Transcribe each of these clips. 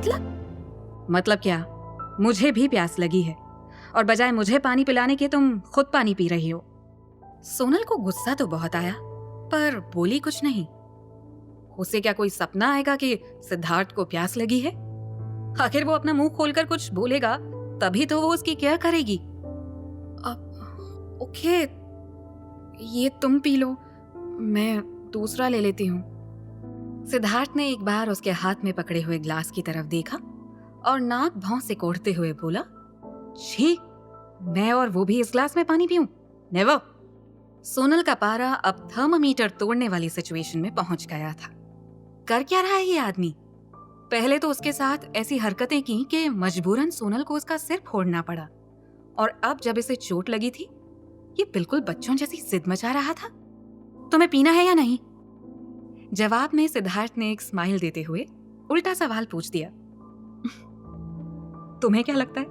मतलब क्या? मुझे भी प्यास लगी है और बजाय मुझे पानी पिलाने के तुम खुद पानी पी रही हो। सोनल को गुस्सा तो बहुत आया पर बोली कुछ नहीं। उसे क्या कोई सपना आएगा कि सिद्धार्थ को प्यास लगी है? आखिर वो अपना मुंह खोलकर कुछ बोलेगा तभी तो वो उसकी केयर करेगी। ओके, ये तुम पी लो, मैं दूसरा ले लेती हूँ। सिद्धार्थ ने एक बार उसके हाथ में पकड़े हुए ग्लास की तरफ देखा और नाक भौं से कोड़ते हुए बोला, छी, मैं और वो भी इस ग्लास में पानी पीऊं? नेवर। सोनल का पारा अब थर्मामीटर तोड़ने वाली सिचुएशन में पहुंच गया था। कर क्या रहा है ये आदमी? पहले तो उसके साथ ऐसी हरकतें की कि मजबूरन सोनल को उसका सिर फोड़ना पड़ा, और अब जब इसे चोट लगी थी ये बिल्कुल बच्चों जैसी जिद मचा रहा था। तुम्हें पीना है या नहीं? जवाब में सिद्धार्थ ने एक स्माइल देते हुए उल्टा सवाल पूछ दिया, तुम्हें क्या लगता है?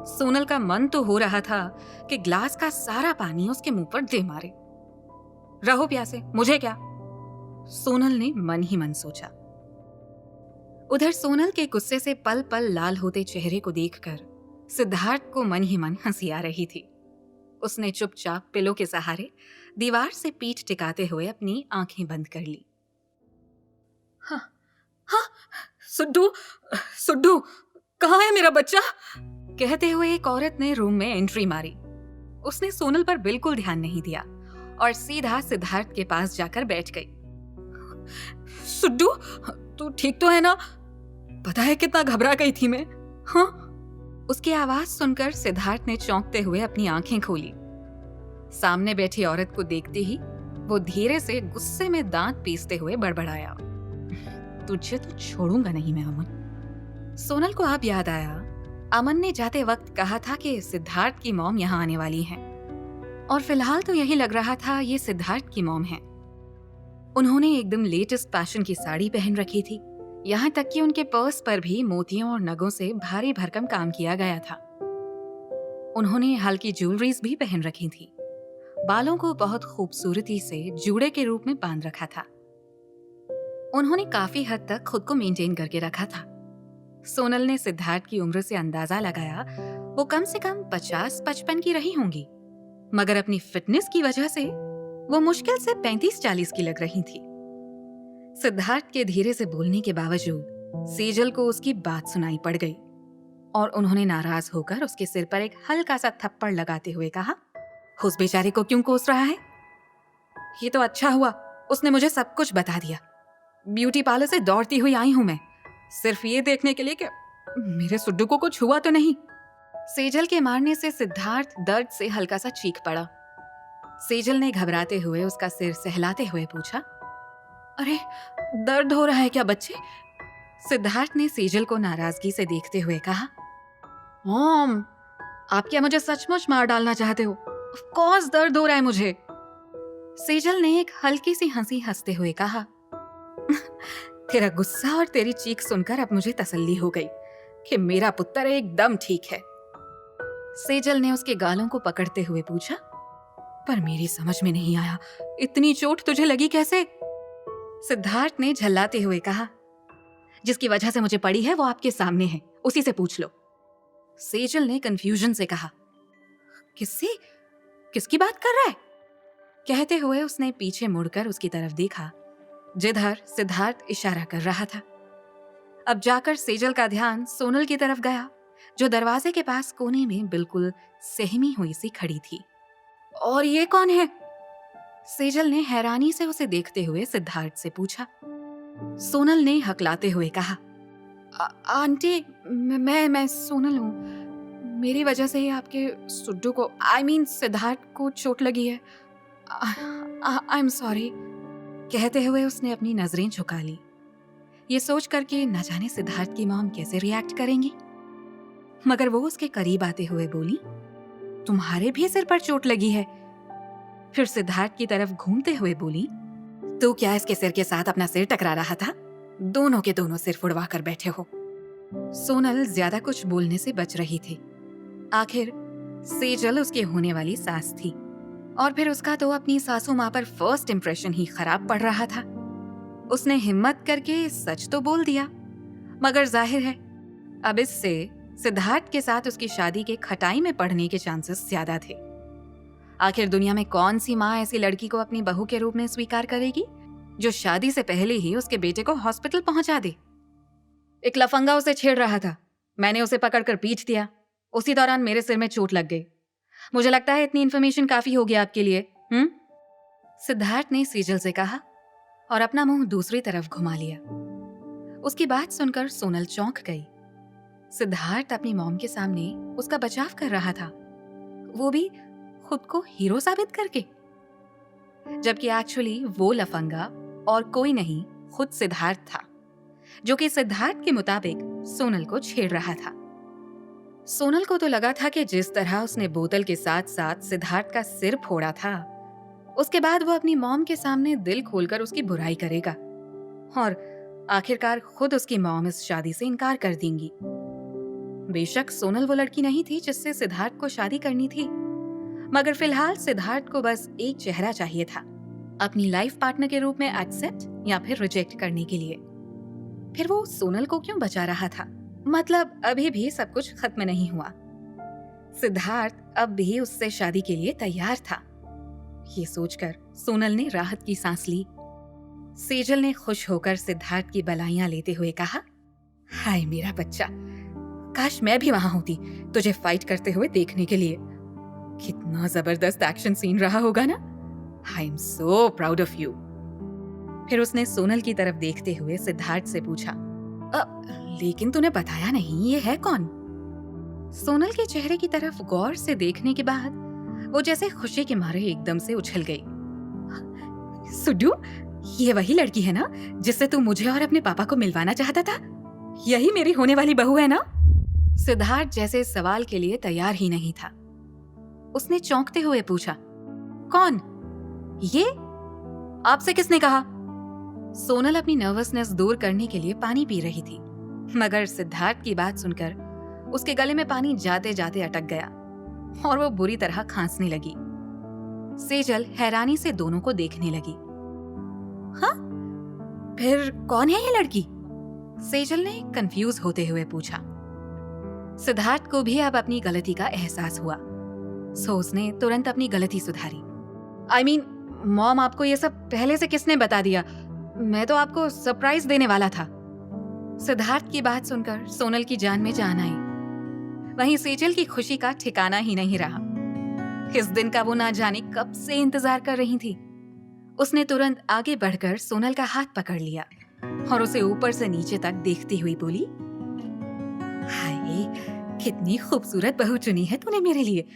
सोनल का मन तो हो रहा था कि ग्लास का सारा पानी उसके मुंह पर दे मारे। रहो प्यासे, मुझे क्या? सोनल ने मन ही मन सोचा। उधर सोनल के गुस्से से पल पल लाल होते चेहरे को देखकर सिद्धार्थ को मन ही मन हंसी आ रही थी। उसने चुपचाप पिलो के सहारे दीवार से पीठ टिकाते हुए अपनी आंखें बंद कर ली। हाँ, हाँ, सुड्डू, सुड्डू, कहाँ है मेरा बच्चा? कहते हुए एक औरत ने रूम में एंट्री मारी। उसने सोनल पर बिल्कुल ध्यान नहीं दिया और सीधा सिद्धार्थ के पास जाकर बैठ गई। सुड्डू, तू ठीक तो है ना? पता है कितना घबरा गई थी मैं। हाँ? उसकी आवाज सुनकर सिद्धार्थ ने चौंकते हुए अपनी आंखें खोली। सामने बैठी औरत को देखते ही वो धीरे से गुस्से में दांत पीसते हुए बड़बड़ाया, तुझे तो छोड़ूंगा नहीं मैं अमन। सोनल को अब याद आया, अमन ने जाते वक्त कहा था कि सिद्धार्थ की मॉम यहाँ आने वाली हैं, और फिलहाल तो यही लग रहा था ये सिद्धार्थ की मॉम है। उन्होंने एकदम लेटेस्ट फैशन की साड़ी पहन रखी थी, यहाँ तक कि उनके पर्स पर भी मोतियों और नगों से भारी भरकम काम किया गया था। उन्होंने हल्की ज्वेलरीज भी पहन रखी थी। बालों को बहुत खूबसूरती से जूड़े के रूप में बांध रखा था। उन्होंने काफी हद तक खुद को मेंटेन करके रखा था। सोनल ने सिद्धार्थ की उम्र से अंदाजा लगाया वो कम से कम 50-55 की रही होंगी, मगर अपनी फिटनेस की वजह से वो मुश्किल से 35-40 की लग रही थी। सिद्धार्थ के धीरे से बोलने के बावजूद सेजल को उसकी बात सुनाई पड़ गई और उन्होंने नाराज होकर उसके सिर पर एक हल्का सा थप्पड़ लगाते हुए कहा, उस बेचारे को क्यों कोस रहा है? ये तो अच्छा हुआ उसने मुझे सब कुछ बता दिया। ब्यूटी पार्लर से दौड़ती हुई आई हूं मैं, सिर्फ ये देखने के लिए कि मेरे सुड्डू को कुछ हुआ तो नहीं। सेजल के मारने से सिद्धार्थ दर्द से हल्का सा चीख पड़ा। सेजल ने घबराते हुए उसका सिर सहलाते हुए पूछा, अरे दर्द हो रहा है क्या बच्चे? सिद्धार्थ ने सेजल को नाराजगी से देखते हुए कहा, मॉम, आप क्या मुझे सचमुच मार डालना चाहते हो? ऑफ कोर्स दर्द हो रहा है मुझे। सेजल ने एक हल्की सी हंसी हंसते हुए कहा, तेरा गुस्सा और तेरी चीख सुनकर अब मुझे तसल्ली हो गई कि मेरा पुत्र एकदम ठीक है। सेजल ने उसके गालों को पकड़ते हुए पूछा, पर मेरी समझ में नहीं आया, इतनी चोट तुझे लगी कैसे? सिद्धार्थ ने झल्लाते हुए कहा, जिसकी वजह से मुझे पड़ी है वो आपके सामने है, उसी से पूछ लो। सेजल ने कंफ्यूजन से कहा, किससे? किसकी बात कर रहा है? कहते हुए उसने पीछे मुड़कर उसकी तरफ देखा जिधर सिद्धार्थ इशारा कर रहा था। अब जाकर सेजल का ध्यान सोनल की तरफ गया जो दरवाजे के पास कोने में बिल्कुल सहमी हुई सी खड़ी थी। और ये कौन है? सेजल ने हैरानी से उसे देखते हुए सिद्धार्थ से पूछा। सोनल ने हकलाते हुए कहा, आंटी, मैं सोनल हूँ, मेरी वजह से ही आपके सुड्डू को, आई मीन सिद्धार्थ को चोट लगी है। I am sorry. कहते हुए उसने अपनी नजरें झुका ली, ये सोच कर कि न जाने सिद्धार्थ की मॉम कैसे रिएक्ट करेंगी। मगर वो उसके करीब आते हुए बोली, तुम्हारे भी सिर पर चोट लगी है? फिर सिद्धार्थ की तरफ घूमते हुए बोली, तू क्या इसके सिर के साथ अपना सिर टकरा रहा था? दोनों के दोनों सिर फुड़वा कर बैठे हो। सोनल ज्यादा कुछ बोलने से बच रही थी। आखिर सेजल उसके होने वाली सास थी और फिर उसका तो अपनी सासू माँ पर फर्स्ट इंप्रेशन ही खराब पड़ रहा था। उसने हिम्मत करके सच तो बोल दिया, मगर जाहिर है अब इससे सिद्धार्थ के साथ उसकी शादी के खटाई में पड़ने के चांसेस ज्यादा थे। आखिर दुनिया में कौन सी माँ ऐसी लड़की को अपनी बहू के रूप में स्वीकार करेगी जो शादी से पहले ही उसके बेटे को हॉस्पिटल पहुंचा दे। एक लफंगा उसे छेड़ रहा था, मैंने उसे पकड़कर पीट दिया। उसी दौरान मेरे सिर में चोट लग गई। मुझे लगता है इतनी इन्फॉर्मेशन काफी होगी आपके लिए। सिद्धार्थ ने सेजल से कहा और अपना मुंह दूसरी तरफ घुमा लिया। उसकी बात सुनकर सोनल चौंक गई। सिद्धार्थ अपनी मॉम के सामने उसका बचाव कर रहा था, वो भी खुद को हीरो साबित करके, जबकि एक्चुअली वो लफंगा और कोई नहीं, खुद सिद्धार्थ था, जो कि सिद्धार्थ के मुताबिक सोनल को छेड़ रहा था। सोनल को तो लगा था कि जिस तरह उसने बोतल के साथ साथ सिद्धार्थ का सिर फोड़ा था, उसके बाद वो अपनी मॉम के सामने दिल खोलकर उसकी बुराई करेगा और आखिरकार खुद उसकी मॉम इस शादी से इनकार कर देंगी। बेशक सोनल वो लड़की नहीं थी जिससे सिद्धार्थ को शादी करनी थी, मगर फिलहाल सिद्धार्थ को बस एक चेहरा चाहिए था, अपनी लाइफ पार्टनर के रूप में एक्सेप्ट या फिर रिजेक्ट करने के लिए। फिर वो सोनल को क्यों बचा रहा था? मतलब अभी भी सब कुछ खत्म नहीं हुआ। सिद्धार्थ अब भी उससे शादी के लिए तैयार था। ये सोचकर सोनल ने राहत की सांस ली। सेजल ने खुश होकर सिद्धार्थ की बधाइयां लेते हुए कहा, हाय मेरा बच्चा, काश मैं भी वहां होती तुझे फाइट करते हुए देखने के लिए। कितना जबरदस्त एक्शन सीन रहा होगा ना। I am so proud of you. फिर उसने सोनल की तरफ देखते हुए सिद्धार्थ से पूछा, लेकिन तूने बताया नहीं, ये है कौन? सोनल के चेहरे की तरफ गौर से देखने के बाद वो जैसे खुशी के मारे एकदम से उछल गई। सुड्डू, ये वही लड़की है ना जिससे तू मुझे और अपने पापा को मिलवाना चाहता था? यही मेरी होने वाली बहू है ना? सिद्धार्थ जैसे सवाल के लिए तैयार ही नहीं था। उसने चौंकते हुए पूछा, कौन? ये आपसे किसने कहा? सोनल अपनी नर्वसनेस दूर करने के लिए पानी पी रही थी, मगर सिद्धार्थ की बात सुनकर उसके गले में पानी जाते जाते अटक गया और वो बुरी तरह खांसने लगी। सेजल हैरानी से दोनों को देखने लगी। हाँ, फिर कौन है ये लड़की? सेजल ने कंफ्यूज होते हुए पूछा। सिद्धार्थ को भी अब अपनी गलती का एहसास हुआ, सो उसने तुरंत अपनी गलती सुधारी। I mean, मॉम, आपको ये सब पहले से किसने बता दिया? मैं तो आपको सरप्राइज देने वाला था। सिद्धार्थ की बात सुनकर सोनल की जान में जान आई। वहीं सेजल की खुशी का ठिकाना ही नहीं रहा। इस दिन का वो ना जाने कब से इंतजार कर रही थी। उसने तुरंत आगे बढ़कर सोनल का हाथ पकड़ लिया और उसे ऊपर से नीचे तक देखती हुई बोली, हाय, कितनी खूबसूरत बहू चुनी है तूने मेरे लिए,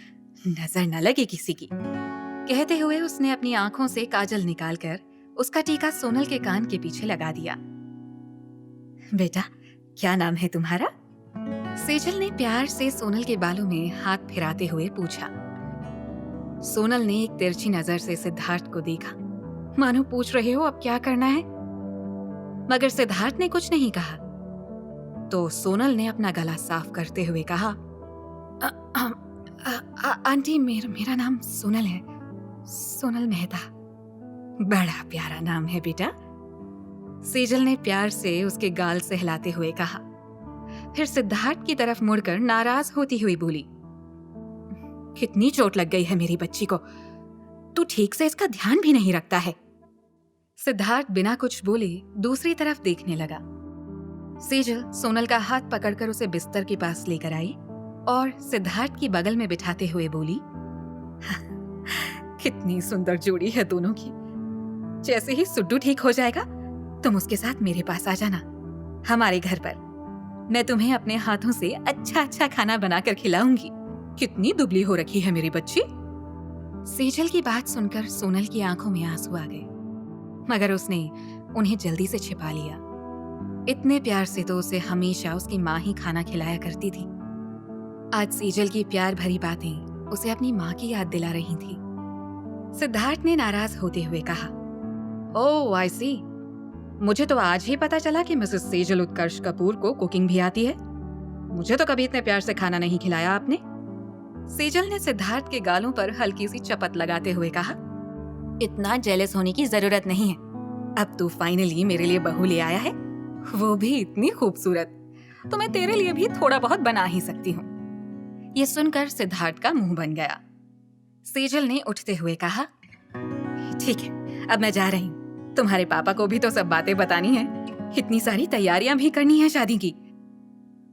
नजर न लगे किसी की। कहते हुए उसने अपनी आंखों से काजल निकालकर उसका टीका सोनल के कान के पीछे लगा दिया। बेटा, क्या नाम है तुम्हारा? सेजल ने प्यार से सोनल के बालों में हाथ फिराते हुए पूछा। सोनल ने एक तिरछी नजर से सिद्धार्थ को देखा, मानो पूछ रहे हो अब क्या करना है, मगर सिद्धार्थ ने कुछ नहीं कहा। तो सोनल ने अपना गला साफ करते हुए कहा, आंटी, मेरा नाम सोनल है, सोनल मेहता। बड़ा प्यारा नाम है बेटा। सेजल ने प्यार से उसके गाल सहलाते हुए कहा। फिर सिद्धार्थ की तरफ मुड़कर नाराज होती हुई बोली, कितनी चोट लग गई है मेरी बच्ची को, तू ठीक से इसका ध्यान भी नहीं रखता है। सिद्धार्थ बिना कुछ बोले दूसरी तरफ देखने लगा। सेजल सोनल का हाथ पकड़कर उसे बिस्तर के पास लेकर आई और सिद्धार्थ की बगल में बिठाते हुए बोली, कितनी सुंदर जोड़ी है दोनों की। जैसे ही सुड्डू ठीक हो जाएगा तुम उसके साथ मेरे पास आ जाना, हमारे घर पर। मैं तुम्हें अपने हाथों से अच्छा अच्छा खाना बनाकर खिलाऊंगी। कितनी दुबली हो रखी है मेरी बच्ची। सेजल की बात सुनकर सोनल की आंखों में आंसू आ गए, मगर उसने उन्हें जल्दी से छिपा लिया। इतने प्यार से तो उसे हमेशा उसकी माँ ही खाना खिलाया करती थी। आज सेजल की प्यार भरी बातें उसे अपनी माँ की याद दिला रही थी। सिद्धार्थ ने नाराज होते हुए कहा, ओह आई सी, मुझे तो आज ही पता चला कि मिसेस सेजल उत्कर्ष कपूर को कुकिंग भी आती है। मुझे तो कभी इतने प्यार से खाना नहीं खिलाया आपने। सेजल ने सिद्धार्थ के गालों पर हल्की सी चपत लगाते हुए कहा, इतना जेलस होने की जरूरत नहीं है। अब तू फाइनली मेरे लिए बहू ले आया है वो भी इतनी खूबसूरत, तो मैं तेरे लिए भी थोड़ा बहुत बना ही सकती हूँ। ये सुनकर सिद्धार्थ का मुंह बन गया। सेजल ने उठते हुए कहा, ठीक है, अब मैं जा रही हूँ। तुम्हारे पापा को भी तो सब बातें बतानी है, इतनी सारी तैयारियां भी करनी है शादी की।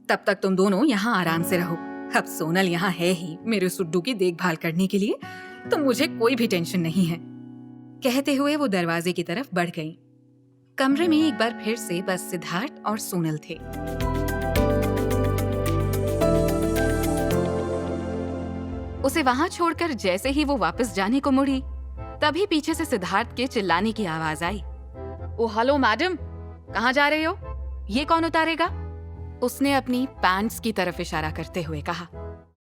तब तक तुम दोनों यहाँ आराम से रहो। अब सोनल यहाँ है ही मेरे सुड्डू की देखभाल करने के लिए, तो मुझे कोई भी टेंशन नहीं है। कहते हुए वो दरवाजे की तरफ बढ़ गई। कमरे में एक बार फिर से बस सिद्धार्थ और सोनल थे। उसे वहां छोड़कर जैसे ही वो वापस जाने को मुड़ी, तभी पीछे से सिद्धार्थ के चिल्लाने की आवाज आई। ओ हेलो मैडम, कहाँ जा रहे हो? ये कौन उतारेगा? उसने अपनी पैंट्स की तरफ इशारा करते हुए कहा।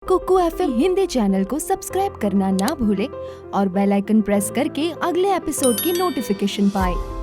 कुकू एफएम हिंदी चैनल को सब्सक्राइब करना ना भूले और बेल आइकन प्रेस करके अगले एपिसोड की नोटिफिकेशन पाए।